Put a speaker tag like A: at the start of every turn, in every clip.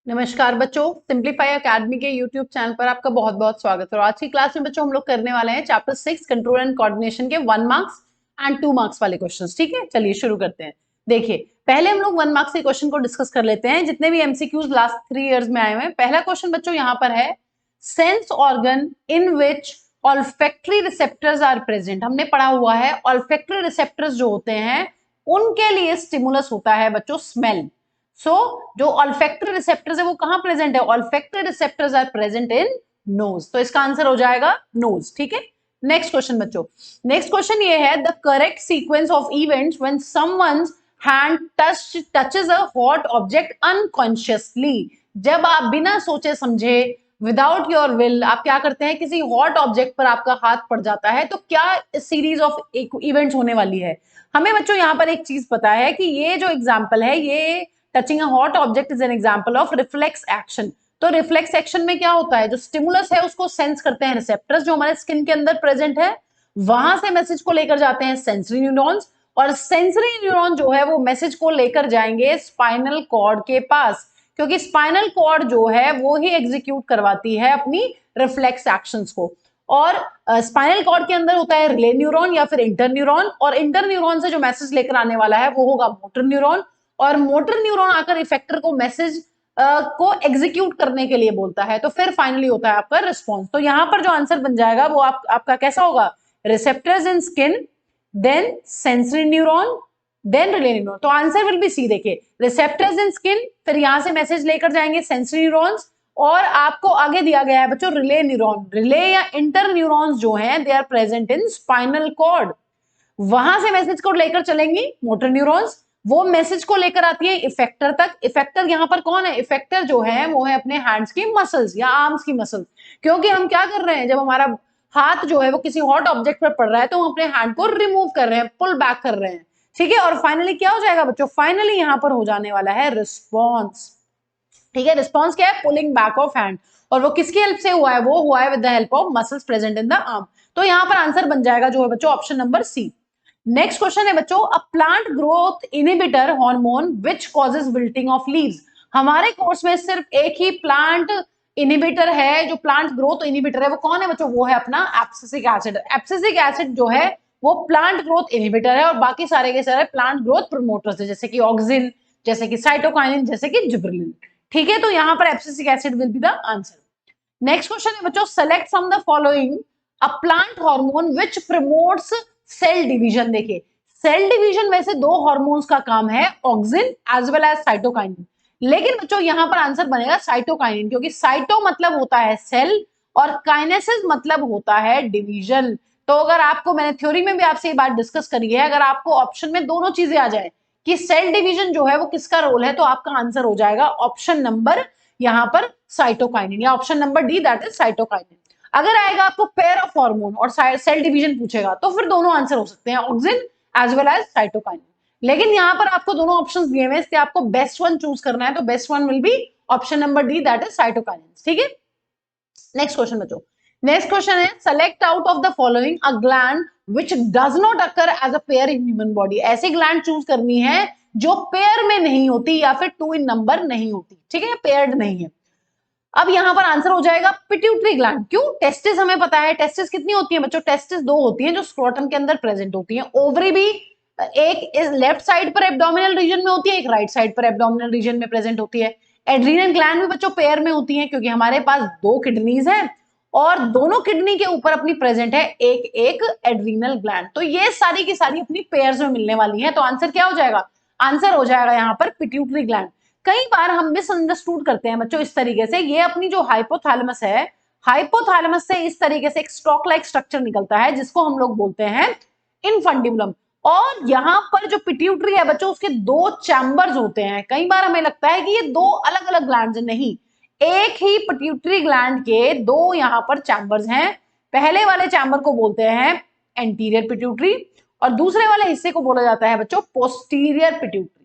A: नमस्कार बच्चों, simplify academy के यूट्यूब चैनल पर आपका बहुत बहुत स्वागत है। और आज की क्लास में बच्चों हम लोग करने वाले हैं चैप्टर 6 कंट्रोल एंड कोऑर्डिनेशन के 1 मार्क्स एंड 2 मार्क्स वाले क्वेश्चंस। ठीक है, चलिए शुरू करते हैं। देखिए, पहले हम लोग 1 मार्क्स के क्वेश्चन को डिस्कस कर लेते हैं जितने भी एमसीक्यूज लास्ट 3 इयर्स में आए हुए हैं। पहला क्वेश्चन बच्चों यहाँ पर है, sense organ in which olfactory receptors are present. हमने पढ़ा हुआ है ऑल्फैक्टरी रिसेप्टर्स जो होते हैं उनके लिए स्टिमुलस होता है बच्चों स्मेल। जो ऑल्फैक्टरी रिसेप्टर्स है वो कहां प्रेजेंट है? Olfactory receptors are present in nose. तो इसका आंसर हो जाएगा नोज। ठीक है, नेक्स्ट क्वेश्चन बच्चों। नेक्स्ट क्वेश्चन ये है, the correct sequence of events when someone's hand touches a hot object unconsciously. जब आप बिना सोचे समझे, विदाउट योर विल, आप क्या करते हैं, किसी हॉट ऑब्जेक्ट पर आपका हाथ पड़ जाता है, तो क्या सीरीज ऑफ इवेंट्स होने वाली है? हमें बच्चों यहां पर एक चीज पता है कि ये जो एग्जाम्पल है, ये touching a hot object is an example of reflex action. तो रिफ्लेक्स एक्शन में क्या होता है, जो स्टिमुलस है उसको सेंस करते हैं रिसेप्टर्स जो हमारे स्किन के अंदर प्रेजेंट है, वहां से मैसेज को लेकर जाते हैं सेंसरी न्यूरॉन्स, और सेंसरी न्यूरॉन जो है वो मैसेज को लेकर जाएंगे स्पाइनल कॉर्ड के पास, क्योंकि स्पाइनल कॉर्ड जो है वो ही एग्जीक्यूट करवाती है अपनी रिफ्लेक्स एक्शंस को। और स्पाइनल कॉर्ड के अंदर होता है रिले न्यूरॉन या फिर इंटर न्यूरॉन, और इंटर न्यूरॉन से जो मैसेज लेकर आने वाला है वो होगा मोटर न्यूरॉन, और मोटर न्यूरॉन आकर इफेक्टर को मैसेज को एग्जीक्यूट करने के लिए बोलता है। तो फिर फाइनली होता है आपका रिस्पॉन्स। तो यहां पर जो आंसर बन जाएगा वो आपका कैसा होगा? Receptors in skin, then sensory neuron, then relay neuron. तो आंसर विल बी सी। देखिए, रिसेप्टर्स इन स्किन, फिर यहां से मैसेज लेकर जाएंगे सेंसरी न्यूरॉन्स, और आपको आगे दिया गया है बच्चों रिले न्यूरॉन। रिले या इंटर न्यूरॉन्स जो हैं they are present in spinal cord, वहां से मैसेज को लेकर चलेंगी मोटर न्यूरॉन्स, वो मैसेज को लेकर आती है इफेक्टर तक। इफेक्टर यहां पर कौन है? इफेक्टर जो है वो है अपने हैंड्स की मसल्स या आर्म्स की मसल्स, क्योंकि हम क्या कर रहे हैं, जब हमारा हाथ जो है वो किसी हॉट ऑब्जेक्ट पर पड़ रहा है तो हम अपने हैंड को रिमूव कर रहे हैं, पुल बैक कर रहे हैं। ठीक है, और फाइनली क्या हो जाएगा बच्चों? फाइनली यहां पर हो जाने वाला है रिस्पॉन्स। ठीक है, रिस्पॉन्स क्या है? पुलिंग बैक ऑफ हैंड, और वो किसकी हेल्प से हुआ है? वो हुआ है with the help of muscles present in the arm. तो यहां पर आंसर बन जाएगा जो है बच्चों option number C. Next question है बच्चों, a plant growth inhibitor hormone which causes wilting of leaves. हमारे कोर्स में सिर्फ एक ही प्लांट इनहिबिटर है, जो प्लांट ग्रोथ इनहिबिटर है वो कौन है बच्चों? वो है अपना एब्सिसिक एसिड। एब्सिसिक एसिड जो है वो प्लांट ग्रोथ इनहिबिटर है, और बाकी सारे के सारे प्लांट ग्रोथ प्रमोटर्स है, जैसे कि ऑक्सिन, जैसे कि साइटोकाइनिन, जैसे कि जिबरेलिन। ठीक है, तो यहां पर abscisic acid will be the answer. Next question है बच्चों, select from the following a plant hormone which promotes cell division. देखिए, सेल डिवीजन में से दो हार्मोन्स का काम है, auxin as well as cytokinin, लेकिन बच्चों यहां पर आंसर बनेगा साइटोकाइनिन, क्योंकि साइटो मतलब होता है सेल और काइनेसिस मतलब होता है डिवीजन। तो अगर आपको, मैंने थ्योरी में भी आपसे ये बात डिस्कस करी है, अगर आपको ऑप्शन में दोनों चीजें आ जाए कि सेल डिवीजन जो है वो किसका रोल है, तो आपका आंसर हो जाएगा ऑप्शन नंबर यहां पर साइटोकाइनिन, या option number D that is cytokinin. अगर आएगा आपको पेयर ऑफ हार्मोन और सेल डिवीजन पूछेगा तो फिर दोनों आंसर हो सकते हैं, auxin as well as cytokinin. लेकिन यहां पर आपको दोनों ऑप्शंस दिए हुए हैं, इसलिए आपको बेस्ट वन चूज करना है, तो best one will be option number D that is cytokinin. ठीक है, नेक्स्ट क्वेश्चन बच्चों। नेक्स्ट क्वेश्चन है, select out of the following a gland which does not occur as a pair in human body. ऐसी gland choose करनी है जो pair में नहीं होती या फिर 2 इन नंबर नहीं होती। ठीक है, पेयर्ड नहीं है। अब यहां पर आंसर हो जाएगा पिट्यूटरी ग्लैंड। क्यों? टेस्टिस हमें पता है, टेस्टिस कितनी होती है बच्चों? टेस्टिस दो होती हैं जो स्क्रोटम के अंदर प्रेजेंट होती हैं। ओवरी भी एक इस लेफ्ट साइड पर एब्डोमिनल रीजन में होती है, एक राइट साइड पर एब्डोमिनल रीजन में प्रेजेंट होती है। एड्रीनल ग्लैंड भी बच्चों पेयर में होती है, क्योंकि हमारे पास दो किडनीज हैं और दोनों किडनी के ऊपर अपनी प्रेजेंट है एक एक एड्रीनल ग्लैंड। तो ये सारी की सारी अपनी पेयर्स में मिलने वाली है। तो आंसर क्या हो जाएगा? आंसर हो जाएगा यहाँ पर पिट्यूटरी ग्लैंड। कई बार हम मिसअंडरस्टूड करते हैं बच्चों इस तरीके से, ये अपनी जो हाइपोथैलेमस है, हाइपोथैलेमस से इस तरीके से एक स्टॉक लाइक स्ट्रक्चर निकलता है जिसको हम लोग बोलते हैं इनफंडिबुलम। और यहां पर जो पिट्यूटरी है बच्चों, उसके दो चैम्बर्स होते हैं। कई बार हमें लगता है कि ये दो अलग अलग ग्लैंड्स हैं, नहीं, एक ही पिट्यूटरी ग्लैंड के दो यहां पर चैम्बर्स हैं। पहले वाले चैम्बर को बोलते हैं एंटीरियर पिट्यूटरी, और दूसरे वाले हिस्से को बोला जाता है बच्चों पोस्टीरियर पिट्यूटरी।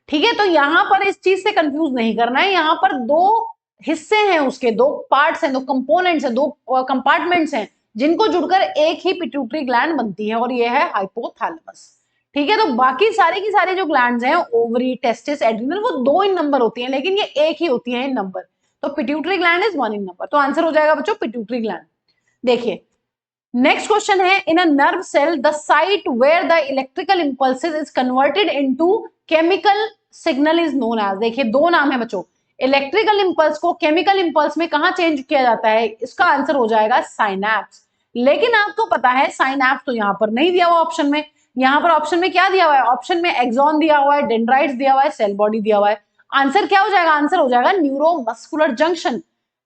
A: ठीक है, तो यहां पर इस चीज से कंफ्यूज नहीं करना है, यहां पर दो हिस्से हैं, उसके दो पार्ट्स हैं, दो कंपोनेंट्स हैं, दो कंपार्टमेंट्स हैं, जिनको जुड़कर एक ही पिट्यूटरी ग्लैंड बनती है, और ये है हाइपोथैलेमस। ठीक है, तो बाकी सारे की सारे जो ग्लैंड्स हैं, ओवरी, टेस्टिस, एड्रिनल, वो 2 इन नंबर होती हैं, लेकिन ये एक ही होती है इन नंबर। तो pituitary gland is 1 in number. तो आंसर हो जाएगा बच्चों पिट्यूटरी ग्लैंड। देखिए नेक्स्ट क्वेश्चन है, in a nerve cell the site where the electrical impulses is converted into chemical signal is known as. देखिए दो नाम है बच्चों, इलेक्ट्रिकल इंपल्स को केमिकल इंपल्स में कहां चेंज किया जाता है, इसका आंसर हो जाएगा साइनैप्स। लेकिन आपको पता है साइनैप्स तो यहां पर नहीं दिया हुआ ऑप्शन में। यहां पर ऑप्शन में क्या दिया हुआ है, ऑप्शन में एक्सॉन दिया हुआ है, डेंड्राइट्स दिया हुआ है, सेल बॉडी दिया हुआ है। आंसर क्या हो जाएगा, आंसर हो जाएगा न्यूरोमस्कुलर जंक्शन।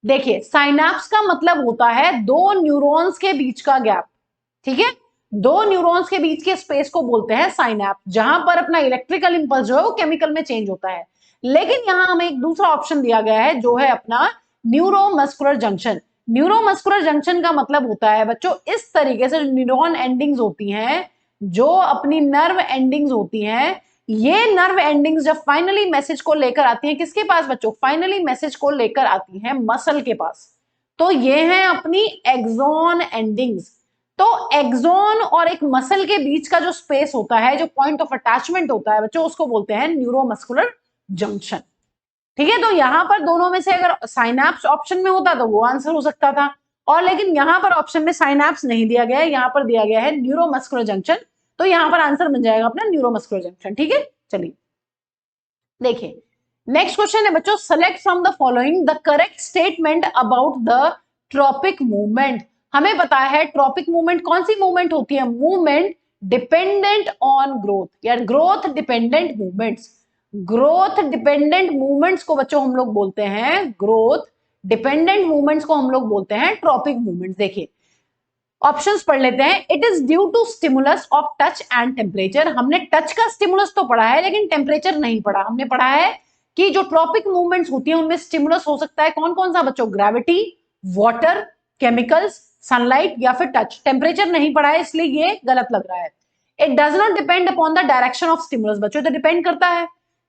A: देखिए साइनैप्स का मतलब होता है दो न्यूरॉन्स के बीच का गैप, ठीक है, दो न्यूरॉन्स के बीच के स्पेस को बोलते हैं साइनैप्स, जहां पर अपना इलेक्ट्रिकल इंपल्स जो है वो केमिकल में चेंज होता है। लेकिन यहां हमें एक दूसरा ऑप्शन दिया गया है जो है अपना न्यूरोमस्कुलर जंक्शन। न्यूरोमस्कुलर जंक्शन का मतलब होता है बच्चों इस तरीके से न्यूरॉन एंडिंग्स होती हैं, जो अपनी नर्व एंडिंग्स होती हैं, ये नर्व एंडिंग्स जब फाइनली मैसेज को लेकर आती हैं किसके पास बच्चों, फाइनली मैसेज को लेकर आती हैं मसल के पास, तो ये हैं अपनी एक्सॉन एंडिंग्स। तो एक्सॉन और एक मसल के बीच का जो स्पेस होता है, जो पॉइंट ऑफ अटैचमेंट होता है बच्चों, उसको बोलते हैं न्यूरोमस्कुलर जंक्शन। ठीक है, तो यहां पर दोनों में से अगर साइनैप्स ऑप्शन में होता तो वो आंसर हो सकता था, और लेकिन यहां पर ऑप्शन में साइनैप्स नहीं दिया गया है, यहां पर दिया गया है न्यूरोमस्कुलर जंक्शन, तो यहां पर आंसर बन जाएगा अपना न्यूरोमस्कुलर जंक्शन। ठीक है, चलिए देखिए नेक्स्ट क्वेश्चन है बच्चों, select from the following the correct statement about the tropic movement. हमें पता है ट्रॉपिक मूवमेंट कौन सी मूवमेंट होती है, मूवमेंट डिपेंडेंट ऑन ग्रोथ, या growth dependent movements. Growth dependent movements को बच्चों हम लोग बोलते हैं, ग्रोथ डिपेंडेंट मूवमेंट्स को हम लोग बोलते हैं ट्रॉपिक मूवमेंट्स। देखिए ऑप्शंस पढ़ लेते हैं, it is due to stimulus of touch and temperature. हमने टच का स्टिमुलस तो पढ़ा है लेकिन टेम्परेचर नहीं पढ़ा। हमने पढ़ा है कि जो ट्रॉपिक मूवमेंट्स होती हैं उनमें स्टिमुलस हो सकता है कौन कौन सा बच्चों, ग्रेविटी, वाटर, केमिकल्स, सनलाइट या फिर टच। टेम्परेचर नहीं पढ़ा है इसलिए ये गलत लग रहा है। It does not depend upon the direction of stimulus. बच्चों तो डिपेंड करता है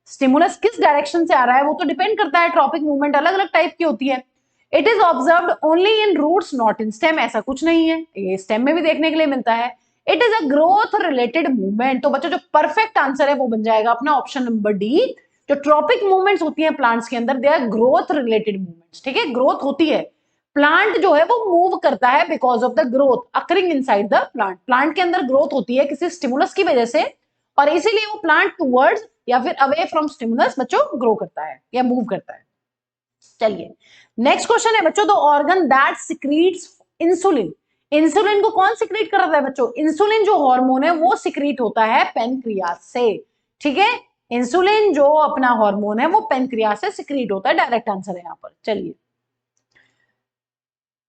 A: स्टिमुलस किस डायरेक्शन से आ रहा है, वो तो डिपेंड करता है। ट्रॉपिक मूवमेंट अलग अलग टाइप की होती है। It is observed only in roots not in stem. ऐसा कुछ नहीं है, ये स्टेम में भी देखने के लिए मिलता है। It is a growth related movement. तो बच्चों जो परफेक्ट आंसर है वो बन जाएगा अपना ऑप्शन नंबर डी। जो ट्रॉपिक मूवमेंट्स होती हैं प्लांट्स के अंदर, they are growth related movements. ठीक है, ग्रोथ होती है, प्लांट जो है वो मूव करता है because of the growth occurring inside the plant. Plant के अंदर ग्रोथ होती है किसी स्टिमुलस की वजह से, और इसीलिए वो प्लांट टूवर्ड्स या फिर अवे फ्रॉम स्टिमुलस बच्चों ग्रो करता है या मूव करता है। चलिए नेक्स्ट क्वेश्चन है बच्चों, the organ that secretes insulin. Insulin को कौन सिक्रीट करता है बच्चों, इंसुलिन जो हार्मोन है वो सिक्रीट होता है पेनक्रियास से। ठीक है, इंसुलिन जो अपना हार्मोन है वो पेनक्रियास से सिक्रीट होता है, डायरेक्ट आंसर है यहां पर। चलिए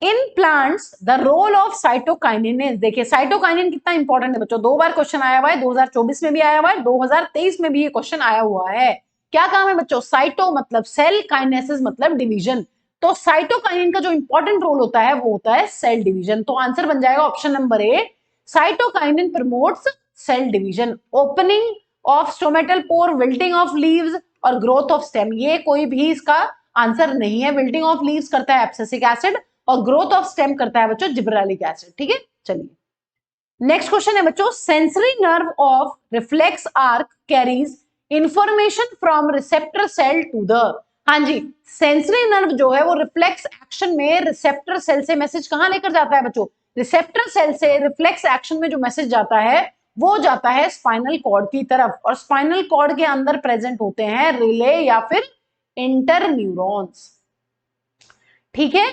A: in plants the role of cytokinin is. देखिए साइटोकाइनिन कितना इंपॉर्टेंट है बच्चों, 2 बार क्वेश्चन आया हुआ है, 2024 में भी आया हुआ है, 2023 में भी ये क्वेश्चन आया हुआ है। क्या काम है बच्चों, साइटो मतलब सेल, काइनेसिस मतलब डिवीजन। तो साइटोकाइनिन का जो इंपॉर्टेंट रोल होता है वो होता है सेल डिवीजन। तो आंसर बन जाएगा option number A, cytokinin promotes cell division, opening of stomatal pore, wilting of leaves और ग्रोथ ऑफ स्टेम। ये कोई भी इसका आंसर नहीं है। विल्टिंग ऑफ लीव्स करता है एब्सिसिक एसिड और ग्रोथ ऑफ स्टेम करता है बच्चों जिब्रेलिक एसिड। ठीक है, चलिए नेक्स्ट क्वेश्चन है बच्चों, sensory nerve of reflex arc carries information from receptor cell to the. हाँ जी, सेंसरी नर्व जो है वो रिफ्लेक्स एक्शन में रिसेप्टर सेल से मैसेज कहां लेकर जाता है बच्चों, रिसेप्टर सेल से रिफ्लेक्स एक्शन में जो मैसेज जाता है वो जाता है स्पाइनल कॉर्ड की तरफ, और स्पाइनल कॉर्ड के अंदर प्रेजेंट होते हैं रिले या फिर इंटर न्यूरॉन्स। ठीक है,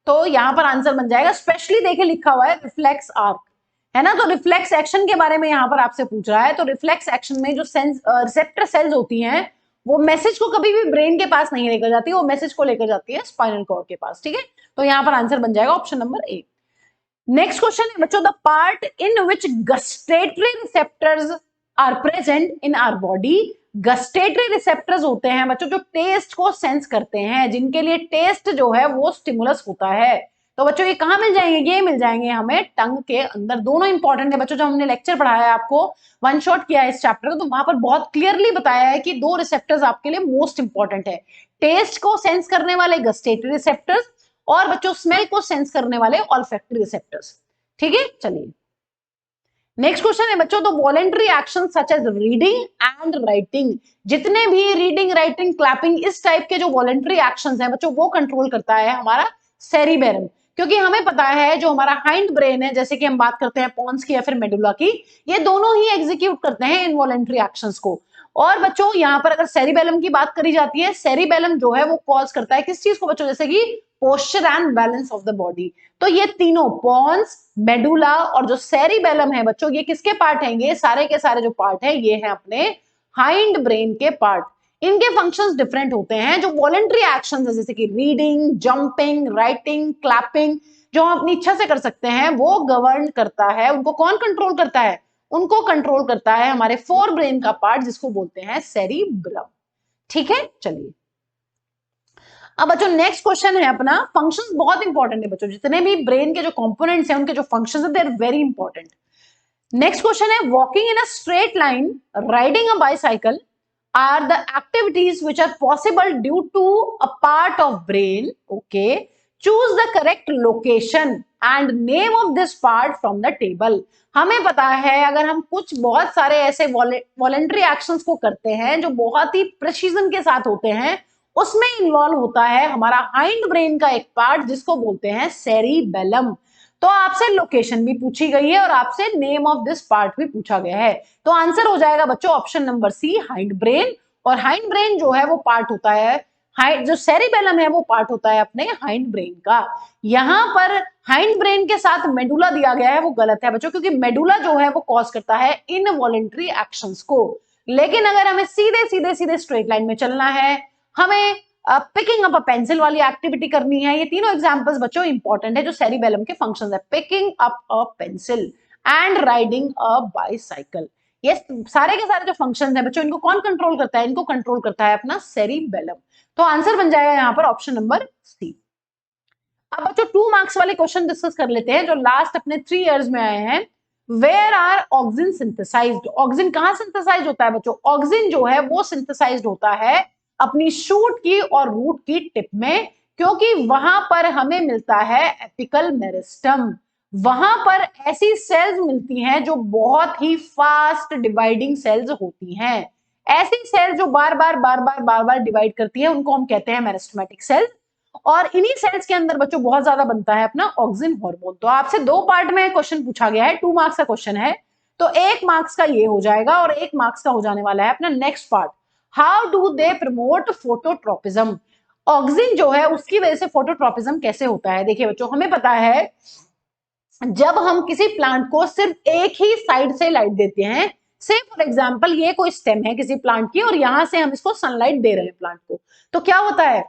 A: तो यहां पर आंसर बन जाएगा, स्पेशली देखे लिखा हुआ है रिफ्लेक्स आर्क, है ना। तो रिफ्लेक्स एक्शन के बारे में यहां पर आपसे पूछ रहा है, तो रिफ्लेक्स एक्शन में जो रिसेप्टर सेल्स होती हैं वो मैसेज को कभी भी ब्रेन के पास नहीं लेकर जाती, वो मैसेज को लेकर जाती है स्पाइनल कॉर्ड के पास। ठीक है, तो यहां पर आंसर बन जाएगा option number A. Next question है बच्चों, the part in which gustatory receptors are present in our body. Gustatory receptors होते हैं बच्चों जो टेस्ट को सेंस करते हैं, जिनके लिए टेस्ट जो है वो स्टिमुलस होता है। तो बच्चों ये कहां मिल जाएंगे, ये मिल जाएंगे हमें टंग के अंदर। दोनों इंपॉर्टेंट है बच्चों, जो हमने लेक्चर पढ़ाया है आपको, वन शॉट किया है इस चैप्टर को, तो वहां पर बहुत क्लियरली बताया है कि 2 रिसेप्टर्स आपके लिए मोस्ट इंपॉर्टेंट है, टेस्ट को सेंस करने वाले गस्टेटरी रिसेप्टर्स और बच्चों स्मेल को सेंस करने वाले ऑल्फैक्टरी रिसेप्टर्स। ठीक है, चलिए नेक्स्ट क्वेश्चन है बच्चों, तो voluntary action such as reading and writing, जितने भी रीडिंग, राइटिंग, क्लैपिंग इस टाइप के जो वॉलेंट्री एक्शंस हैं बच्चों, वो कंट्रोल करता है हमारा सेरिबेरम। क्योंकि हमें पता है जो हमारा हाइंड ब्रेन है, जैसे कि हम बात करते हैं पॉन्स की या फिर मेडुला की, ये दोनों ही एग्जीक्यूट करते हैं इनवॉलेंट्री एक्शंस को। और बच्चों यहाँ पर अगर सेरिबेलम की बात करी जाती है, सेरिबेलम जो है वो कॉज करता है किस चीज को बच्चों, जैसे कि posture and balance of the body. तो ये तीनों पॉन्स, मेडुला और जो सेरिबेलम है बच्चों, ये किसके पार्ट हैं? ये सारे के सारे जो पार्ट है ये है अपने हाइंड ब्रेन के पार्ट। इनके फंक्शंस डिफरेंट होते हैं। जो वॉलेंट्री एक्शंस है जैसे कि रीडिंग, जंपिंग, राइटिंग, क्लैपिंग, जो हम अपनी इच्छा से कर सकते हैं, वो गवर्न करता है, उनको कौन कंट्रोल करता है? उनको कंट्रोल करता है हमारे फोर ब्रेन का पार्ट जिसको बोलते हैं सेरिब्रम। ठीक है, चलिए अब बच्चों नेक्स्ट क्वेश्चन है अपना, फंक्शंस बहुत इंपॉर्टेंट है बच्चों, जितने भी ब्रेन के जो कंपोनेंट्स हैं उनके जो फंक्शंस हैं they are very important. Next question है, walking in a straight line, riding a bicycle or the activities which are possible due to a part of brain. Okay, choose the correct location and name of this part from the table. हमें पता है अगर हम कुछ बहुत सारे ऐसे voluntary actions को करते हैं जो बहुत ही प्रिसीजन के साथ होते हैं, उसमें इन्वॉल्व होता है हमारा हाइंड ब्रेन का एक पार्ट जिसको बोलते हैं सेरिबेलम। तो आपसे लोकेशन भी पूछी गई है और आपसे नेम ऑफ दिस पार्ट भी पूछा गया है। तो आंसर हो जाएगा बच्चों option number C, hind brain. और हाइंड ब्रेन जो है वो पार्ट होता है, जो सेरिबेलम है वो पार्ट होता है अपने हाइंड ब्रेन का। यहां पर हाइंड ब्रेन के साथ मेडुला दिया गया है, वो गलत है बच्चों, क्योंकि मेडुला जो है वो कॉज करता है इनवॉलेंट्री एक्शंस को। लेकिन अगर हमें सीधे सीधे सीधे स्ट्रेट लाइन में चलना है, हमें पिकिंग अप अ पेंसिल वाली एक्टिविटी करनी है, ये तीनों एग्जांपल्स बच्चों इंपॉर्टेंट है जो सेरिबेलम के फंक्शंस है, picking up a pencil and riding a bicycle. ये सारे के सारे जो फंक्शंस है बच्चों, इनको कौन कंट्रोल करता है? इनको कंट्रोल करता है अपना सेरिबेलम। तो आंसर बन जाएगा यहाँ पर ऑप्शन नंबर सी। अब बच्चों 2 मार्क्स वाले क्वेश्चन डिस्कस कर लेते हैं जो लास्ट अपने 3 इयर्स में आए हैं। Where are auxin synthesized? Auxin कहां सिंथेसाइज होता है बच्चों? ऑक्सिन जो है वो सिंथेसाइज्ड होता है अपनी शूट की और रूट की टिप में, क्योंकि वहां पर हमें मिलता है एपिकल मेरिस्टम। वहां पर ऐसी सेल्स मिलती हैं जो बहुत ही फास्ट डिवाइडिंग सेल्स होती हैं। ऐसी सेल्स जो बार बार डिवाइड करती है उनको हम कहते हैं मेरिस्टेमेटिक सेल्स। और इन्हीं सेल्स के अंदर बच्चों बहुत ज्यादा बनता है अपना ऑक्सिन हार्मोन। तो आपसे 2 पार्ट में क्वेश्चन पूछा गया है, 2 मार्क्स का क्वेश्चन है, तो 1 मार्क्स का ये हो जाएगा और 1 मार्क्स का हो जाने वाला है अपना next part, how do they promote phototropism? Auxin जो है उसकी वजह से फोटोट्रोपिज्म कैसे होता है? देखिए बच्चों, हमें पता है जब हम किसी प्लांट को सिर्फ एक ही साइड से लाइट देते हैं, से फॉर एग्जांपल ये कोई स्टेम है किसी प्लांट की और यहां से हम इसको सनलाइट दे रहे हैं प्लांट को, तो क्या होता है?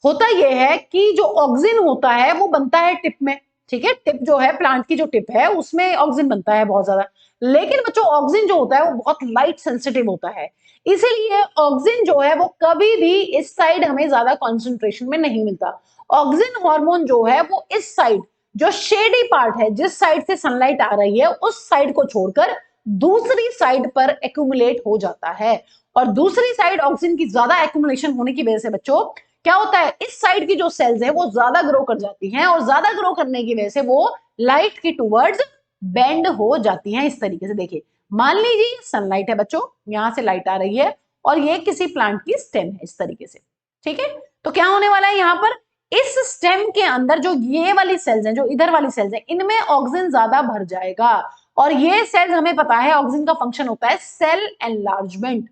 A: होता यह है कि जो ऑक्सिन होता है वो बनता है टिप में। ठीक है, टिप जो है प्लांट की जो टिप है उसमें ऑक्सिन बनता है बहुत ज्यादा। लेकिन बच्चों ऑक्सिन जो होता है वो बहुत लाइट सेंसिटिव होता है, इसीलिए ऑक्सिन जो है वो कभी भी इस साइड हमें ज्यादा कॉन्सेंट्रेशन में नहीं मिलता। ऑक्सिन हार्मोन जो है वो इस साइड, जो शेडी पार्ट है, जिस साइड से सनलाइट आ रही है उस साइड को छोड़कर दूसरी साइड पर एक्यूमुलेट हो जाता है। और दूसरी साइड ऑक्सिन की ज्यादा एक्यूमुलेशन होने की वजह से बच्चों क्या होता है, इस साइड की जो सेल्स है वो ज्यादा ग्रो कर जाती हैं और ज्यादा ग्रो करने की वजह से वो लाइट की टुवर्ड्स बेंड हो जाती हैं। इस तरीके से देखिए, मान लीजिए सनलाइट है बच्चों, यहां से लाइट आ रही है और ये किसी प्लांट की स्टेम है इस तरीके से। ठीक है, तो क्या होने वाला है यहाँ पर, इस स्टेम के अंदर जो ये वाली सेल्स हैं, जो इधर वाली सेल्स हैं, इनमें ऑक्सिन ज्यादा भर जाएगा। और ये सेल्स हमें पता है ऑक्सिन का फंक्शन होता है सेल एनलार्जमेंट।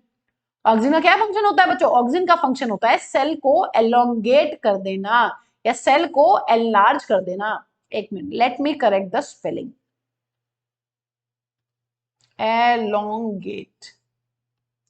A: ऑक्सिन का क्या फंक्शन होता है बच्चों? ऑक्सिन का फंक्शन होता है सेल को एलोंगेट कर देना या सेल को एनलार्ज कर देना। एक minute, let me correct the spelling, elongate.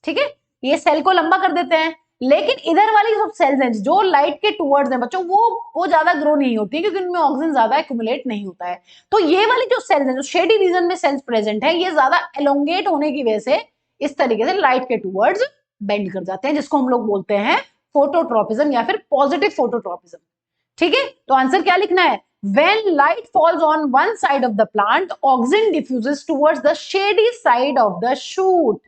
A: ठीक है, ये सेल को लंबा कर देते हैं। लेकिन इधर वाली जो सेल्स हैं जो लाइट के टुवर्ड्स हैं बच्चों, वो ज्यादा ग्रो नहीं होती है क्योंकि उनमें ऑक्सीजन ज्यादा एक्यूमुलेट नहीं होता है। तो ये वाली जो सेल्स हैं, जो शेडी रीजन में सेल्स प्रेजेंट है, ये ज्यादा एलोंगेट होने की वजह से इस तरीके से लाइट के टुवर्ड्स बेंड कर जाते हैं, जिसको हम लोग बोलते हैं फोटोट्रोपिज्म या फिर पॉजिटिव फोटोट्रोपिज्म। ठीक है, तो आंसर क्या लिखना है, when light falls on one side of the plant, oxygen diffuses towards the shady side of the shoot.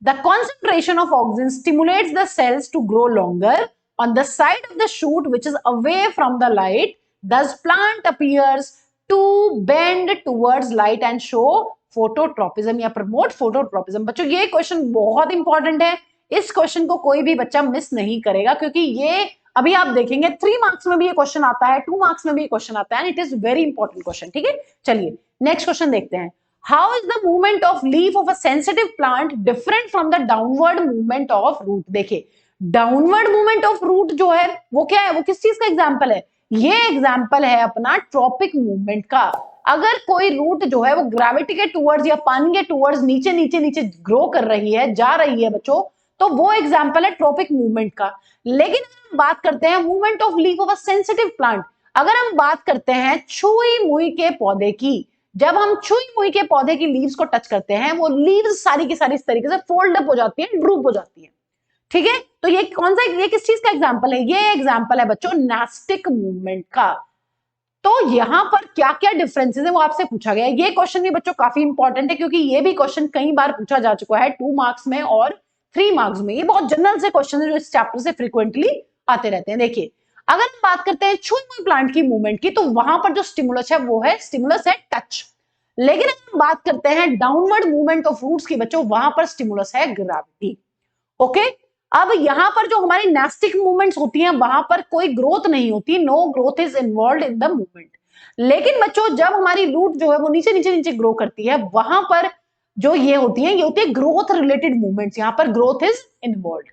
A: The concentration of oxygen stimulates the cells to grow longer on the side of the shoot which is away from the light. Thus plant appears to bend towards light and show phototropism या promote phototropism. बच्चों ये question बहुत important है, इस question को कोई भी बच्चा मिस नहीं करेगा, क्योंकि ये अभी आप देखेंगे 3 मार्क्स में भी ये क्वेश्चन आता है, 2 मार्क्स में भी ये क्वेश्चन आता है, it is very important question. ठीक है, चलिए नेक्स्ट क्वेश्चन देखते हैं। How is the movement of leaf of a sensitive plant different from the downward movement of root. देखिए डाउनवर्ड मूवमेंट ऑफ रूट जो है वो क्या है, वो किस चीज का एग्जाम्पल है, ये एग्जाम्पल है अपना ट्रॉपिक मूवमेंट का। अगर कोई रूट जो है वो ग्रेविटी के टूवर्ड्स या पानी के टूवर्ड्स नीचे नीचे नीचे ग्रो कर रही है, जा रही है बच्चों, तो वो एग्जाम्पल है ट्रॉपिक मूवमेंट का। लेकिन हम बात करते हैं movement of leaf of a sensitive plant, अगर हम बात करते हैं छुई मुई के पौधे की, जब हम छुई मुई के पौधे की लीव्स को टच करते हैं, वो लीव्स सारी की सारी इस तरीके से फोल्ड अप हो जाती है, ड्रूप हो जाती है। ठीक है, तो ये कौन सा, ये किस चीज का एग्जाम्पल है, ये एग्जाम्पल है बच्चों नास्टिक मूवमेंट का। तो यहां पर क्या क्या डिफरेंसेस है वो आपसे पूछा गया है। ये क्वेश्चन भी बच्चों काफी इंपॉर्टेंट है, क्योंकि ये भी क्वेश्चन कई बार पूछा जा चुका है 2 मार्क्स में और 3 मार्क्स में। ये बहुत जनरल से क्वेश्चन है जो इस चैप्टर से फ्रीक्वेंटली आते रहते हैं। देखिए अगर हम बात करते हैं छुई मुई प्लांट की मूवमेंट की, तो वहां पर जो स्टिमुलस है वो है, स्टिमुलस है टच। लेकिन अगर हम बात करते हैं डाउनवर्ड मूवमेंट ऑफ रूट्स की बच्चों, वहां पर स्टिमुलस है ग्रेविटी। ओके, अब यहां पर जो हमारी नास्टिक मूवमेंट्स होती हैं वहां पर कोई ग्रोथ नहीं होती, no growth is involve in the movement. लेकिन बच्चों जब हमारी रूट जो है वो नीचे नीचे नीचे ग्रो करती है, वहां पर जो ये होती है, ये होती है ग्रोथ रिलेटेड मूवमेंट्स, यहां पर ग्रोथ इज इन्वॉल्व।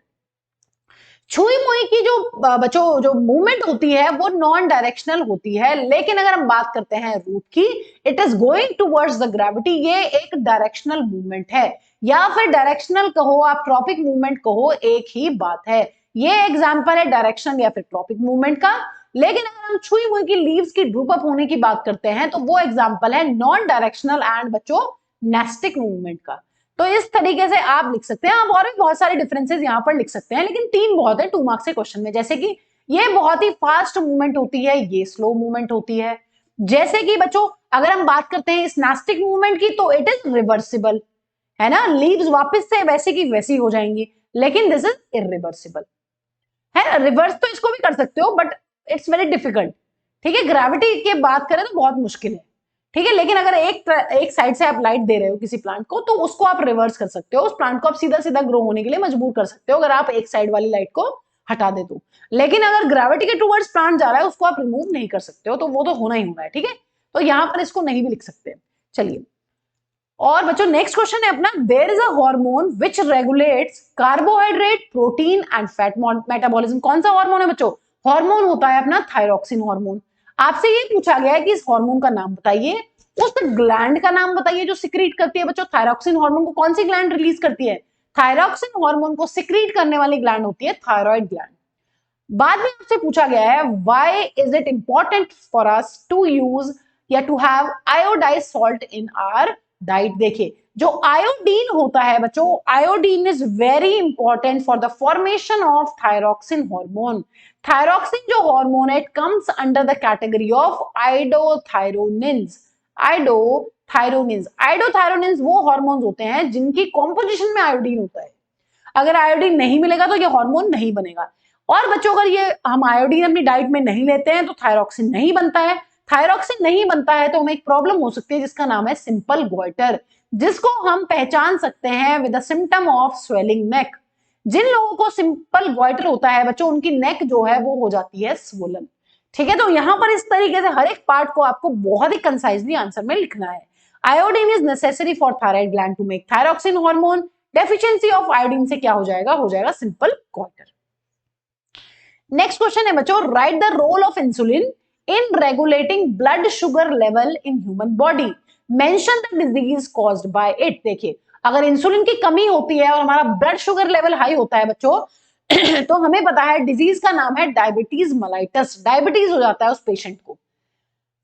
A: छुई मुई की जो बच्चों जो मूवमेंट होती है वो नॉन डायरेक्शनल होती है, लेकिन अगर हम बात करते हैं रूट की, it is going towards the gravity, ये एक डायरेक्शनल मूवमेंट है, या फिर डायरेक्शनल कहो आप ट्रॉपिक मूवमेंट कहो, एक ही बात है। ये एग्जांपल है डायरेक्शनल या फिर ट्रॉपिक मूवमेंट का। लेकिन अगर हम छुई मुई की लीव्स की ड्रूप अप होने की बात करते हैं, तो वो एग्जांपल है नॉन डायरेक्शनल एंड बच्चों नेस्टिक मूवमेंट का। तो इस तरीके से आप लिख सकते हैं, आप और भी बहुत सारे डिफरेंसेस यहां पर लिख सकते हैं, लेकिन 3 बहुत है 2 मार्क्स के क्वेश्चन में। जैसे कि ये बहुत ही फास्ट मूवमेंट होती है, ये स्लो मूवमेंट होती है। जैसे कि बच्चों अगर हम बात करते हैं स्नास्टिक मूवमेंट की, तो इट इज रिवर्सिबल, है ना, लीव्स वापस से वैसे की वैसी हो जाएंगी, लेकिन दिस इज इरिवर्सिबल है। रिवर्स तो इसको भी कर सकते हो, बट इट्स वेरी डिफिकल्ट। ठीक है, ग्रेविटी की बात करें तो बहुत मुश्किल है। ठीक है, लेकिन अगर एक साइड से आप लाइट दे रहे हो किसी प्लांट को, तो उसको आप रिवर्स कर सकते हो, उस प्लांट को आप सीधा सीधा ग्रो होने के लिए मजबूर कर सकते हो, अगर आप एक साइड वाली लाइट को हटा दे तो। लेकिन अगर ग्रेविटी के टुवर्ड्स प्लांट जा रहा है, उसको आप रिमूव नहीं कर सकते हो, तो वो तो होना ही होना है। ठीक है, तो यहां पर इसको नहीं भी लिख सकते। चलिए, और बच्चों नेक्स्ट क्वेश्चन है अपना, there is a hormone which regulates carbohydrate protein and fat metabolism. कौन सा हार्मोन है बच्चों, हार्मोन होता है अपना थायरॉक्सिन हार्मोन। आपसे ये पूछा गया है कि इस हार्मोन का नाम बताइए, उस ग्लैंड का नाम बताइए जो सिक्रीट करती है बच्चों थायरॉक्सिन हार्मोन को। कौन सी ग्लैंड रिलीज करती है, थायरॉक्सिन हार्मोन को सिक्रीट करने वाली ग्लैंड होती है थायराइड ग्लैंड। बाद में आपसे पूछा गया है, why is it important for us to use या to have iodized salt in our diet. देखिए जो आयोडीन होता है बच्चों, iodine is very important for the formation of thyroxine hormone. Thyroxine जो हार्मोन है, it comes under the category of iodothyronines. Iodothyronines, iodothyronines वो hormones होते हैं जिनकी कॉम्पोजिशन में आयोडीन होता है। अगर आयोडीन नहीं मिलेगा तो ये हार्मोन नहीं बनेगा। और बच्चों अगर ये हम आयोडीन अपनी डाइट में नहीं लेते हैं तो थायरॉक्सिन नहीं बनता है। थायरॉक्सिन नहीं बनता है तो हमें एक प्रॉब्लम हो सकती है जिसका नाम है सिंपल गॉइटर, जिसको हम पहचान सकते हैं with the symptom of swelling neck. जिन लोगों को सिंपल गॉइटर होता है बच्चों, उनकी नेक जो है वो हो जाती है स्वोलन। ठीक है, तो यहां पर इस तरीके से हर एक पार्ट को आपको बहुत ही कंसाइजली आंसर में लिखना है। Iodine is necessary for thyroid gland to make thyroxine hormone. Deficiency of iodine से क्या हो जाएगा सिंपल गॉइटर। नेक्स्ट क्वेश्चन है बच्चों, write the role of insulin in regulating blood sugar level in human body, mention the disease caused by it. देखिए अगर insulin की कमी होती है और हमारा ब्लड शुगर लेवल हाई होता है बच्चों तो हमें पता है डिजीज का नाम है डायबिटीज मलाइटस, डायबिटीज हो जाता है उस पेशेंट को।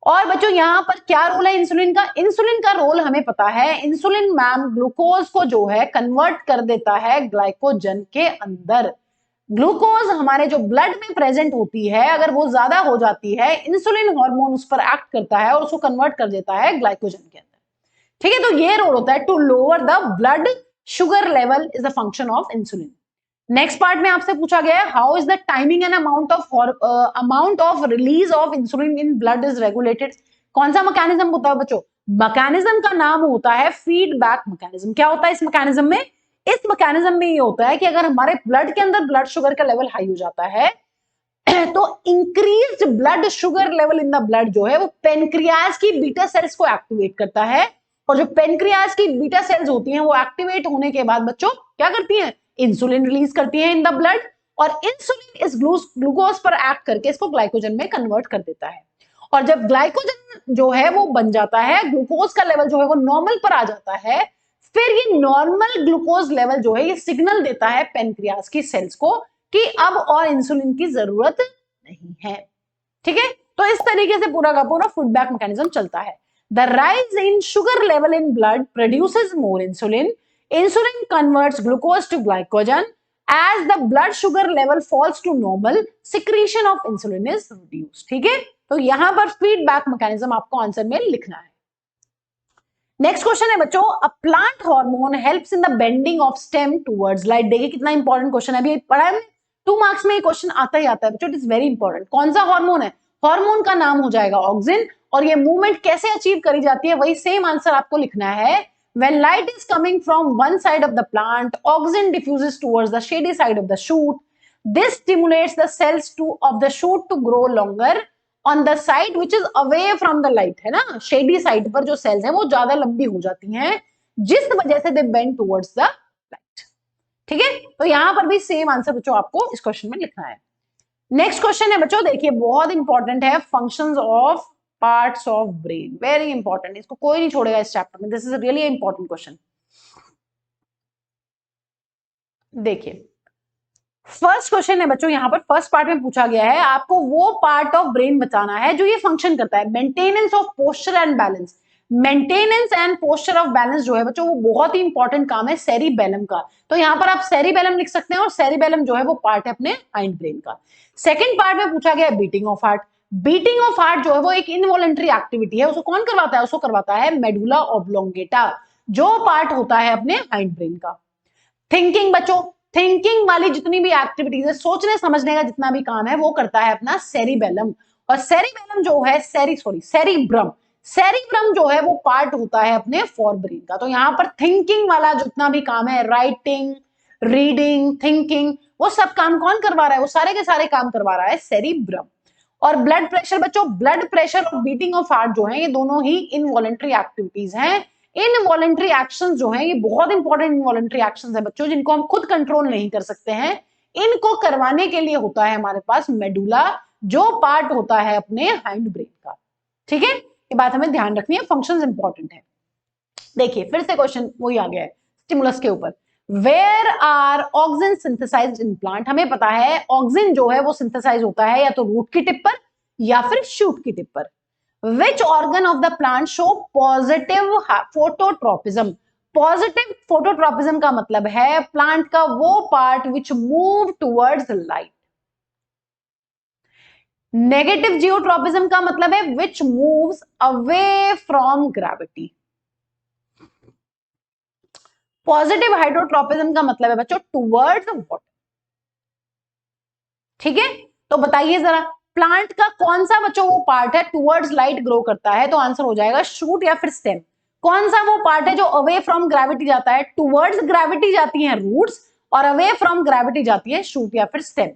A: और बच्चों यहां पर क्या रोल है इंसुलिन का, इंसुलिन का रोल हमें पता है, इंसुलिन मैम ग्लूकोज को जो है कन्वर्ट कर देता है ग्लाइकोजन के अंदर। ग्लूकोज हमारे जो ब्लड में प्रेजेंट होती है, अगर वो ज्यादा हो जाती है, इंसुलिन हार्मोन उस पर एक्ट करता है और उसको कन्वर्ट कर देता है ग्लाइकोजन के अंदर। ठीक है, तो ये रोल होता है to lower the blood sugar level is the function of insulin. Next part में आपसे पूछा गया है, how is the timing and amount of release of insulin in blood is regulated. कौन सा मैकेनिज्म होता है बच्चों, मैकेनिज्म का नाम होता है फीडबैक मैकेनिज्म। क्या होता है इस मैकेनिज्म में? इस मैकेनिज्म में ये होता है कि अगर हमारे ब्लड के अंदर ब्लड शुगर का लेवल हाई हो जाता है तो increased blood sugar level in the blood जो है वो पेनक्रियाज की बीटा सेल्स को एक्टिवेट करता है, और जो पेनक्रियाज की बीटा सेल्स होती हैं वो एक्टिवेट होने के बाद बच्चों क्या करती हैं? इंसुलिन रिलीज करती हैं इन द ब्लड, और इंसुलिन इस ग्लूकोज पर एक्ट करके इसको ग्लाइकोजन में कन्वर्ट कर देता है। और जब ग्लाइकोजन जो है वो बन जाता है, ग्लूकोज का लेवल जो है वो नॉर्मल पर आ जाता है, फिर ये नॉर्मल ग्लूकोज लेवल जो है ये सिग्नल देता है पेनक्रियाज की सेल्स को कि अब और इंसुलिन की जरूरत नहीं है। ठीक है, तो इस तरीके से पूरा का पूरा फीडबैक मैकेनिज्म चलता है। The rise in sugar level in blood produces more insulin, insulin converts glucose to glycogen, as the blood sugar level falls to normal secretion of insulin is reduced. ठीक है, तो यहां पर फीडबैक मैकेनिज्म आपको answer में लिखना है। Next question है बच्चों, a plant hormone helps in the bending of stem towards light. देखिए कितना इंपॉर्टेंट क्वेश्चन है, अभी पढ़ा है 2 मार्क्स में ये क्वेश्चन आता ही आता है बच्चों, इट इज वेरी इंपॉर्टेंट। कौन सा हार्मोन है? हार्मोन का नाम हो जाएगा ऑक्सिन, और ये मूवमेंट कैसे अचीव करी जाती है वही सेम आंसर आपको लिखना है। When light is coming from one side of the plant, oxygen diffuses towards the shady side of the shoot. This stimulates the cells of the shoot to grow longer on the side which is away from the light, है ना? Shady side पर जो cells हैं वो ज्यादा लंबी हो जाती हैं, जिस वजह से they bend towards the light। ठीक है, तो यहां पर भी सेम आंसर बच्चों आपको इस क्वेश्चन में लिखना है। नेक्स्ट क्वेश्चन है बच्चों, देखिए बहुत इंपॉर्टेंट है, functions of parts of brain, very important, इसको कोई नहीं छोड़ेगा इस चैप्टर में, this is really important question. देखिए फर्स्ट क्वेश्चन है बच्चों, यहां पर फर्स्ट पार्ट में पूछा गया है आपको वो पार्ट ऑफ ब्रेन बताना है जो ये फंक्शन करता है, maintenance of posture and balance. Maintenance and posture of balance जो है बच्चों वो बहुत ही इंपॉर्टेंट काम है सेरिबेलम का, तो यहां पर आप सेरिबेलम लिख सकते हैं, और सेरिबेलम जो है वो पार्ट है अपने हाइंड ब्रेन का। सेकंड पार्ट में पूछा गया है beating of heart. Beating of heart जो है वो एक इनवॉलेंटरी एक्टिविटी है, उसको कौन करवाता है? उसको करवाता है मेडुला ऑब्लोंगेटा, जो पार्ट होता है अपने हाइंड ब्रेन का। थिंकिंग बच्चों, थिंकिंग वाली जितनी भी एक्टिविटीज है, सोचने समझने का जितना भी काम है वो करता है अपना सेरिबेलम, और सेरिबेलम जो है सेरिब्रम, सेरिब्रम जो है वो पार्ट होता है अपने फोरब्रेन का। तो यहाँ पर थिंकिंग वाला जितना भी काम है, राइटिंग, रीडिंग, थिंकिंग, वो सब काम कौन करवा रहा है? वो सारे के सारे काम करवा रहा है सेरिब्रम। और ब्लड प्रेशर बच्चों, ब्लड प्रेशर और बीटिंग ऑफ हार्ट जो है ये दोनों ही इनवॉलेंटरी एक्टिविटीज हैं। इनवॉलेंटरी एक्शंस जो हैं ये बहुत इंपॉर्टेंट इनवॉलेंटरी एक्शंस है बच्चों, जिनको हम खुद कंट्रोल नहीं कर सकते हैं। इनको करवाने के लिए होता है हमारे पास मेडुला, जो पार्ट होता है अपने हाइंड ब्रेन का। ठीक है, ये बात हमें ध्यान रखनी है, फंक्शंस इंपॉर्टेंट है। देखिए फिर से क्वेश्चन वही आ गया है स्टिमुलस के ऊपर, where are auxin synthesized in plant. हमें पता है ऑक्सिन जो है वो सिंथेसाइज होता है या तो रूट की टिप पर या फिर शूट की टिप पर। Which organ of the plant show positive phototropism? Positive phototropism का मतलब है प्लांट का वो part which move towards light. Negative geotropism का मतलब है which moves away from gravity. Positive hydrotropism का मतलब है बच्चों towards water. ठीक है, तो बताइए जरा प्लांट का कौन सा बच्चों वो पार्ट है टुवर्ड्स लाइट ग्रो करता है? तो आंसर हो जाएगा शूट या फिर स्टेम। कौन सा वो पार्ट है जो अवे फ्रॉम ग्रेविटी जाता है? टुवर्ड्स ग्रेविटी जाती है रूट्स, और अवे फ्रॉम ग्रेविटी जाती है शूट या फिर स्टेम।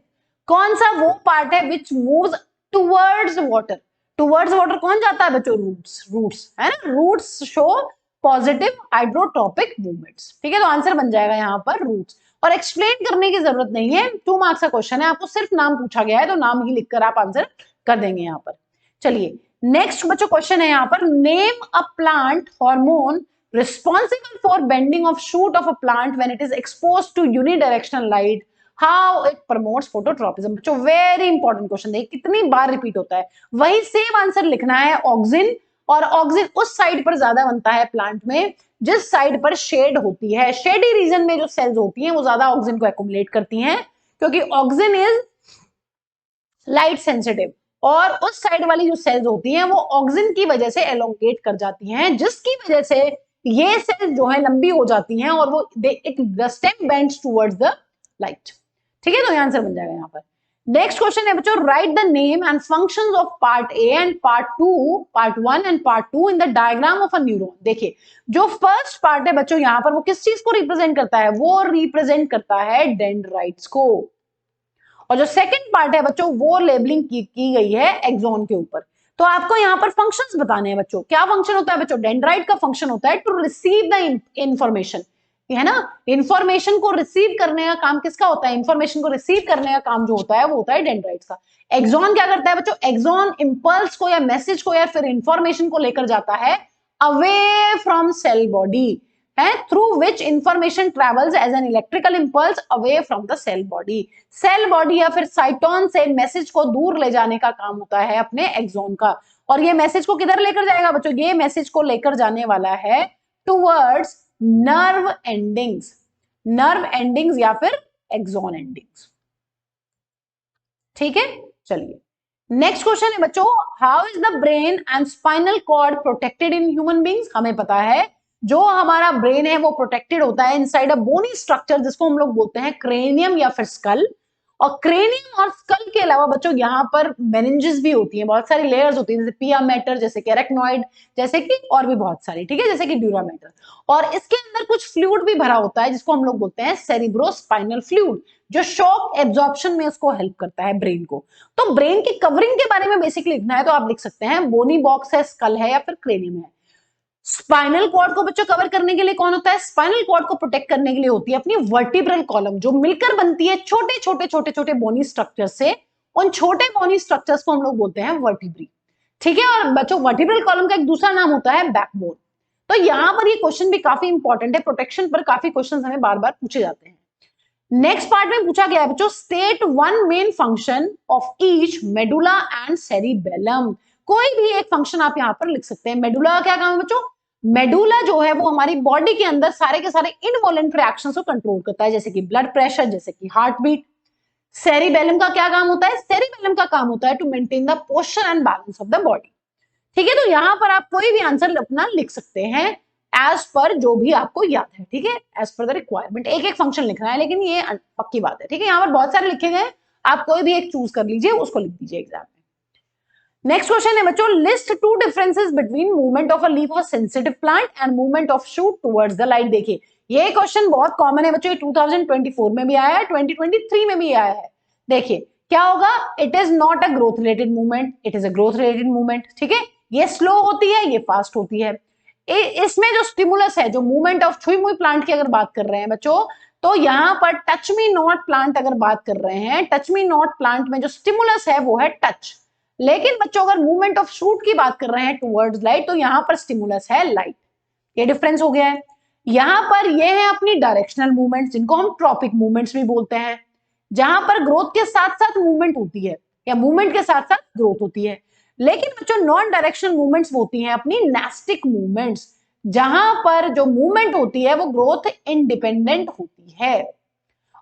A: कौन सा वो पार्ट है विच moves towards water? Towards water कौन जाता है बच्चों? रूट्स, रूट्स है ना, रूट्स शो पॉजिटिव हाइड्रोट्रोपिक मूवमेंट्स। ठीक है, तो आंसर बन जाएगा यहाँ पर रूट्स, और एक्सप्लेन करने की जरूरत नहीं है, 2 मार्क्स का क्वेश्चन है, आपको सिर्फ नाम पूछा गया है तो नाम ही लिखकर आप आंसर कर देंगे यहाँ पर। चलिए नेक्स्ट बच्चों क्वेश्चन है यहाँ पर, name a plant hormone responsible for bending of shoot of a plant when it is exposed to unidirectional light, how it promotes phototropism. बच्चों वेरी इंपॉर्टेंट क्वेश्चन, देखिए कितनी बार रिपीट होता है, वही सेम आंसर लिखना है ऑक्सिन, और ऑक्सिन उस साइड पर ज्यादा बनता है प्लांट में जिस साइड पर शेड होती है। शेडी रीजन में जो सेल्स होती हैं वो ज्यादा ऑक्सिन को एक्युमुलेट करती हैं, क्योंकि ऑक्सिन इज लाइट सेंसिटिव, और उस साइड वाली जो सेल्स होती हैं वो ऑक्सिन की वजह से एलोंगेट कर जाती हैं, जिसकी वजह से ये सेल्स जो है लंबी हो जाती हैं, और वो the stem bends towards the light. ठीक है, तो आंसर बन जाएगा यहाँ पर। नेक्स्ट क्वेश्चन है बच्चों, write the name and functions of part A and part 1 and part 2 in the diagram of a neuron. देखिए जो फर्स्ट पार्ट है बच्चों यहाँ पर वो किस चीज को रिप्रेजेंट करता है, वो रिप्रेजेंट करता है डेंड्राइट्स को, और जो सेकंड पार्ट है बच्चों वो लेबलिंग की गई है एक्सॉन के ऊपर। तो आपको यहाँ पर फंक्शंस बताने हैं बच्चों। क्या फंक्शन होता है बच्चों, डेंड्राइट का फंक्शन होता है टू रिसीव द इंफॉर्मेशन, है ना, इंफॉर्मेशन को रिसीव करने का काम किसका होता है, इंफॉर्मेशन को रिसीव करने का काम जो होता है वो होता है डेंड्राइट्स का। एक्सॉन क्या करता है बच्चों, एक्सॉन इंपल्स को या मैसेज को या फिर इंफॉर्मेशन को लेकर जाता है अवे फ्रॉम सेल बॉडी, है, through which information travels as an electrical impulse away from the cell body. Cell body या फिर साइटोन से मैसेज को दूर ले जाने का काम होता है अपने एक्सॉन का। और ये मैसेज को किधर लेकर जाएगा बच्चों, ये मैसेज को लेकर जाने वाला है towards nerve endings, nerve endings या फिर एक्सॉन एंडिंग्स। ठीक है, चलिए नेक्स्ट क्वेश्चन है बच्चों, how is the brain and spinal cord protected in human beings. हमें पता है जो हमारा ब्रेन है वो प्रोटेक्टेड होता है इनसाइड अ बोनी स्ट्रक्चर जिसको हम लोग बोलते हैं क्रेनियम या फिर स्कल। और क्रेनियम और स्कल के अलावा बच्चों यहाँ पर मेनिंजेस भी होती हैं, बहुत सारी लेयर्स होती हैं, जैसे पिया मैटर, जैसे कि एरेक्नॉइड, जैसे कि और भी बहुत सारी, ठीक है, जैसे कि ड्यूरा मैटर। और इसके अंदर कुछ फ्लूइड भी भरा होता है जिसको हम लोग बोलते हैं सेरिब्रोस्पाइनल फ्लूइड, जो शॉक एब्जॉर्प्शन में उसको हेल्प करता है ब्रेन को। तो ब्रेन की कवरिंग के बारे में बेसिकली लिखना है तो आप लिख सकते हैं बोनी बॉक्स है, स्कल है या फिर क्रेनियम है। स्पाइनल कॉर्ड को बच्चों कवर करने के लिए कौन होता है, स्पाइनल कॉर्ड को प्रोटेक्ट करने के लिए होती है अपनी वर्टिब्रल कॉलम, जो मिलकर बनती है छोटे छोटे छोटे छोटे बोनी स्ट्रक्चर से। उन छोटे बोनी स्ट्रक्चर्स को हम लोग बोलते हैं वर्टिब्री, ठीक है। और बच्चों वर्टिब्रल कॉलम का एक दूसरा नाम होता है बैकबोन। तो यहां पर ये क्वेश्चन भी काफी इंपॉर्टेंट है, प्रोटेक्शन पर काफी क्वेश्चन हमें बार बार पूछे जाते हैं। नेक्स्ट पार्ट में पूछा गया है बच्चों, state one main function of each medulla and cerebellum. कोई भी एक फंक्शन आप यहां पर लिख सकते हैं। मेडुला का क्या काम है बच्चों, मेडुला जो है वो हमारी बॉडी के अंदर सारे के सारे इनवॉलेंट्री एक्शंस को कंट्रोल करता है, जैसे कि ब्लड प्रेशर, जैसे कि हार्ट बीट। सेरिबेलम का क्या काम होता है, सेरिबेलम का काम होता है to maintain the posture and balance of the body. ठीक है, तो यहां पर आप कोई भी आंसर अपना लिख सकते हैं एज पर जो भी आपको याद है, ठीक है, एज पर द रिक्वायरमेंट। एक एक फंक्शन लिखना है, लेकिन ये पक्की बात है, ठीक है। यहाँ पर बहुत सारे लिखे गए, आप कोई भी एक चूज कर लीजिए, उसको लिख दीजिए एग्जाम में। नेक्स्ट क्वेश्चन है बच्चों, list two differences between movement of a leaf of sensitive plant and movement of shoot towards the light. देखिए ये क्वेश्चन बहुत कॉमन है बच्चों, 2024 में भी आया है, 2023 में भी आया है। देखिए क्या होगा, it is not a growth related movement, it is a growth related movement, ठीक है। ये स्लो होती है, ये फास्ट होती है। इसमें जो स्टिमुलस है, जो मूवमेंट ऑफ छुई मुई प्लांट की अगर बात कर रहे हैं बच्चों, तो यहाँ पर टच मी नॉट प्लांट अगर बात कर रहे हैं, टच मी नॉट प्लांट में जो स्टिमुलस है वो है टच। लेकिन बच्चों अगर मूवमेंट ऑफ शूट की बात कर रहे हैं टुवर्ड्स लाइट, तो यहां पर स्टिमुलस है लाइट। ये डिफरेंस हो गया है। यहां पर ये है अपनी डायरेक्शनल मूवमेंट, जिनको हम ट्रॉपिक मूवमेंट्स भी बोलते हैं, जहां पर ग्रोथ के साथ साथ मूवमेंट होती है, या मूवमेंट के साथ साथ ग्रोथ होती है। लेकिन बच्चों नॉन डायरेक्शनल मूवमेंट्स होती हैं अपनी नेस्टिक मूवमेंट्स, जहां पर जो मूवमेंट होती है वो ग्रोथ इंडिपेंडेंट होती है।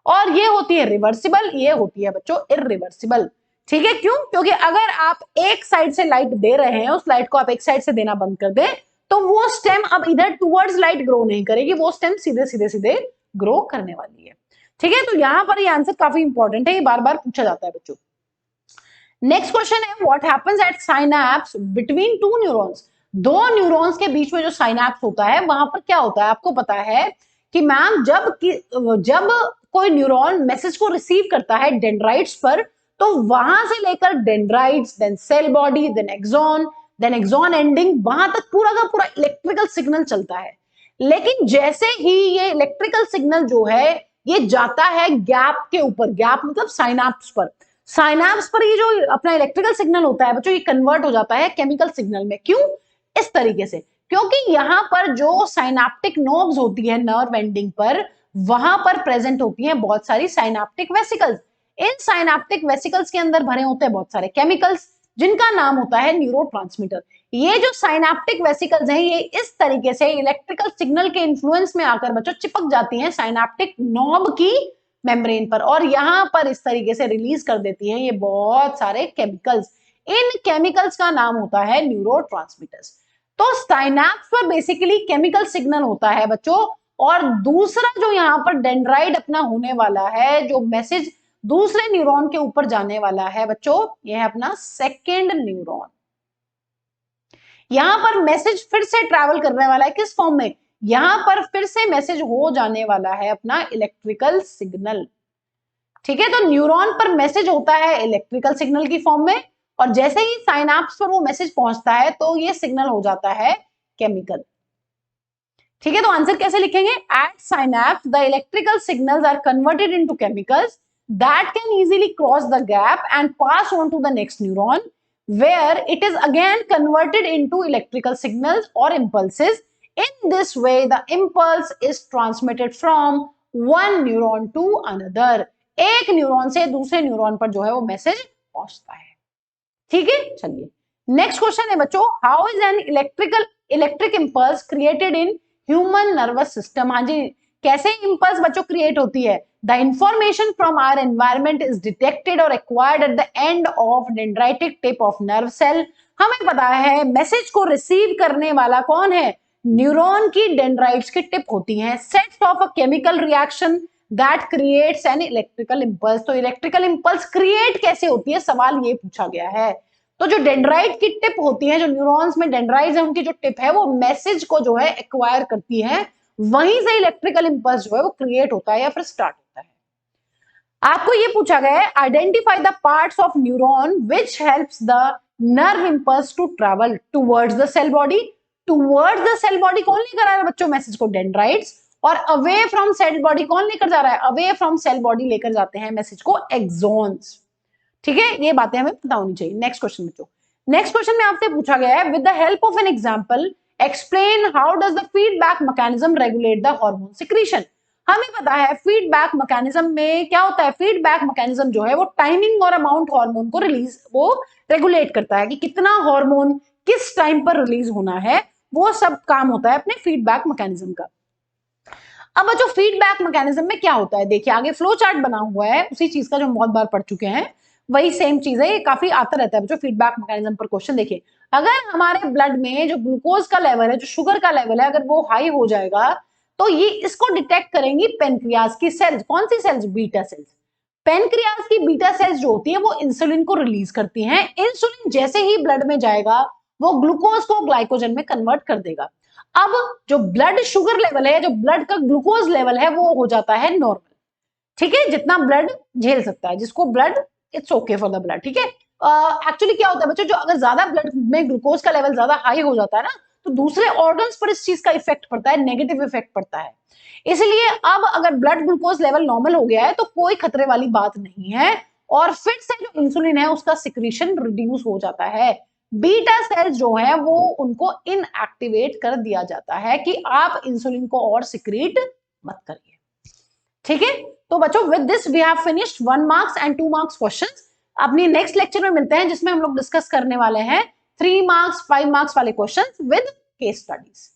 A: और ये होती है रिवर्सिबल, ये होती है बच्चों इरिवर्सिबल, ठीक है। क्यों, क्योंकि अगर आप एक साइड से लाइट दे रहे हैं, उस लाइट को आप एक साइड से देना बंद कर दें, तो वो स्टेम अब इधर टुवर्ड्स लाइट ग्रो नहीं करेगी, वो स्टेम सीधे सीधे सीधे ग्रो करने वाली है, ठीक है। तो यहां पर ये आंसर काफी इंपॉर्टेंट है, ये बार बार पूछा जाता है बच्चों। नेक्स्ट क्वेश्चन है, what happens at synapse between two neurons. दो न्यूरॉन्स के बीच में जो साइनैप्स होता है वहां पर क्या होता है, आपको पता है कि मैम जब कोई न्यूरॉन मैसेज को रिसीव करता है डेंड्राइट्स पर, तो वहां से लेकर dendrites, then cell body, then axon ending, वहां तक पूरा का पूरा इलेक्ट्रिकल सिग्नल चलता है। लेकिन जैसे ही ये इलेक्ट्रिकल सिग्नल जो है ये जाता है गैप के ऊपर, गैप मतलब साइनैप्स पर, साइनैप्स पर ये जो अपना इलेक्ट्रिकल सिग्नल होता है बच्चों, ये कन्वर्ट हो जाता है केमिकल सिग्नल में। क्यों, इस तरीके से, क्योंकि यहां पर जो साइनैप्टिक नोब्स होती है नर्व एंडिंग पर, वहां पर प्रेजेंट होती हैं बहुत सारी साइनैप्टिक वेसिकल्स। इन साइनैप्टिक वेसिकल्स के अंदर भरे होते हैं बहुत सारे केमिकल्स, जिनका नाम होता है न्यूरोट्रांसमीटर। ये जो साइनैप्टिक वेसिकल्स हैं, ये इस तरीके से इलेक्ट्रिकल सिग्नल के इन्फ्लुएंस में आकर बच्चों चिपक जाती हैं साइनैप्टिक नॉब की मेम्ब्रेन पर, और यहां पर इस तरीके से रिलीज कर देती है ये बहुत सारे केमिकल्स। इन केमिकल्स का नाम होता है न्यूरोट्रांसमीटर्स। तो साइनैप्स पर बेसिकली केमिकल सिग्नल होता है बच्चों, और दूसरा जो यहाँ पर डेंड्राइट अपना होने वाला है, जो मैसेज दूसरे न्यूरॉन के ऊपर जाने वाला है बच्चों, यह है अपना सेकेंड न्यूरॉन। यहां पर मैसेज फिर से ट्रैवल करने वाला है, किस फॉर्म में, यहां पर फिर से मैसेज हो जाने वाला है अपना इलेक्ट्रिकल सिग्नल। ठीक है, तो न्यूरॉन पर मैसेज होता है इलेक्ट्रिकल सिग्नल की फॉर्म में, और जैसे ही साइनाप्स पर वो मैसेज पहुंचता है तो ये सिग्नल हो जाता है केमिकल। ठीक है, तो आंसर कैसे लिखेंगे, at synapse the electrical signals are converted into chemicals that can easily cross the gap and pass on to the next neuron where it is again converted into electrical signals or impulses. In this way the impulse is transmitted from one neuron to another. एक neuron से दूसरे neuron पर जो है वो message पहुंचता है। ठीक है, चलिए नेक्स्ट क्वेश्चन है बच्चों, how is an electric impulse created in human nervous system. हाँ जी, कैसे इंपल्स बच्चों क्रिएट होती है, the information from our environment is detected और acquired at the end of dendritic tip of nerve cell. हमें पता है मैसेज को रिसीव करने वाला कौन है, न्यूरॉन की डेंड्राइट्स की टिप होती हैं, sets of a chemical reaction that creates an electrical impulse. तो इलेक्ट्रिकल इंपल्स क्रिएट कैसे होती है, सवाल ये पूछा गया है। तो जो डेंड्राइट की टिप होती है, जो न्यूरॉन्स में डेंड्राइट्स है उनकी जो टिप है वो मैसेज को जो है एक्वायर करती है, वहीं से इलेक्ट्रिकल इंपल्स जो है वो क्रिएट होता है या फिर स्टार्ट होता है। आपको ये पूछा गया है, identify the parts of neuron which helps the nerve impulse to travel towards the cell body. Towards the cell body कौन लेकर आ रहा है बच्चों मैसेज को, डेंड्राइट्स, और अवे फ्रॉम सेल बॉडी कौन लेकर जा रहा है, अवे फ्रॉम सेल बॉडी लेकर जाते हैं मैसेज को एक्सॉन्स। ठीक है, ये बातें हमें पता होनी चाहिए। नेक्स्ट क्वेश्चन बच्चों, नेक्स्ट क्वेश्चन में आपसे पूछा गया है, with the help of an example explain how does the feedback mechanism regulate the hormone secretion. हमें पता है फीडबैक मैकेनिज्म में क्या होता है, फीडबैक मैकेनिज्म जो है वो टाइमिंग और अमाउंट हार्मोन को रिलीज वो रेगुलेट करता है कि कितना हार्मोन किस टाइम पर रिलीज होना है, वो सब काम होता है अपने फीडबैक मैकेनिज्म का। अब जो फीडबैक मैकेनिज्म में क्या होता है, देखिए आगे फ्लो चार्ट बना हुआ है उसी चीज का जो हम बहुत बार पढ़ चुके हैं, वही सेम चीज है, ये काफी आता रहता है बच्चों फीडबैक मैकेनिज्म पर क्वेश्चन। देखिए अगर हमारे ब्लड में जो ग्लूकोज का लेवल है, जो शुगर का लेवल है, अगर वो हाई हो जाएगा तो ये इसको डिटेक्ट करेंगी पेनक्रियाज की सेल्स। कौन सी सेल्स, बीटा सेल्स। पेनक्रियाज की बीटा सेल्स जो होती है वो इंसुलिन को रिलीज करती हैं। इंसुलिन जैसे ही ब्लड में जाएगा वो ग्लूकोज को ग्लाइकोजन में कन्वर्ट कर देगा। अब जो ब्लड शुगर लेवल है, जो ब्लड का ग्लूकोज लेवल है, वो हो जाता है नॉर्मल। ठीक है, जितना ब्लड झेल सकता है, जिसको blood it's okay for the blood. ठीक है, एक्चुअली क्या होता है बच्चों, जो अगर ज्यादा ब्लड में ग्लूकोज का लेवल ज्यादा हाई हो जाता है ना, तो दूसरे ऑर्गन्स पर इस चीज का इफेक्ट पड़ता है, नेगेटिव इफेक्ट पड़ता है। इसलिए अब अगर ब्लड ग्लूकोज लेवल नॉर्मल हो गया है तो कोई खतरे वाली बात नहीं है, और फिर से जो इंसुलिन है उसका सिक्रीशन रिड्यूस हो जाता है। बीटा सेल्स जो है वो उनको इनएक्टिवेट कर दिया जाता है कि आप इंसुलिन को और सिक्रीट मत करिए। ठीक है, तो बच्चों with this we have finished 1 marks and 2 marks questions. अपनी नेक्स्ट लेक्चर में मिलते हैं जिसमें हम लोग डिस्कस करने वाले हैं 3 मार्क्स 5 मार्क्स वाले क्वेश्चंस विद केस स्टडीज।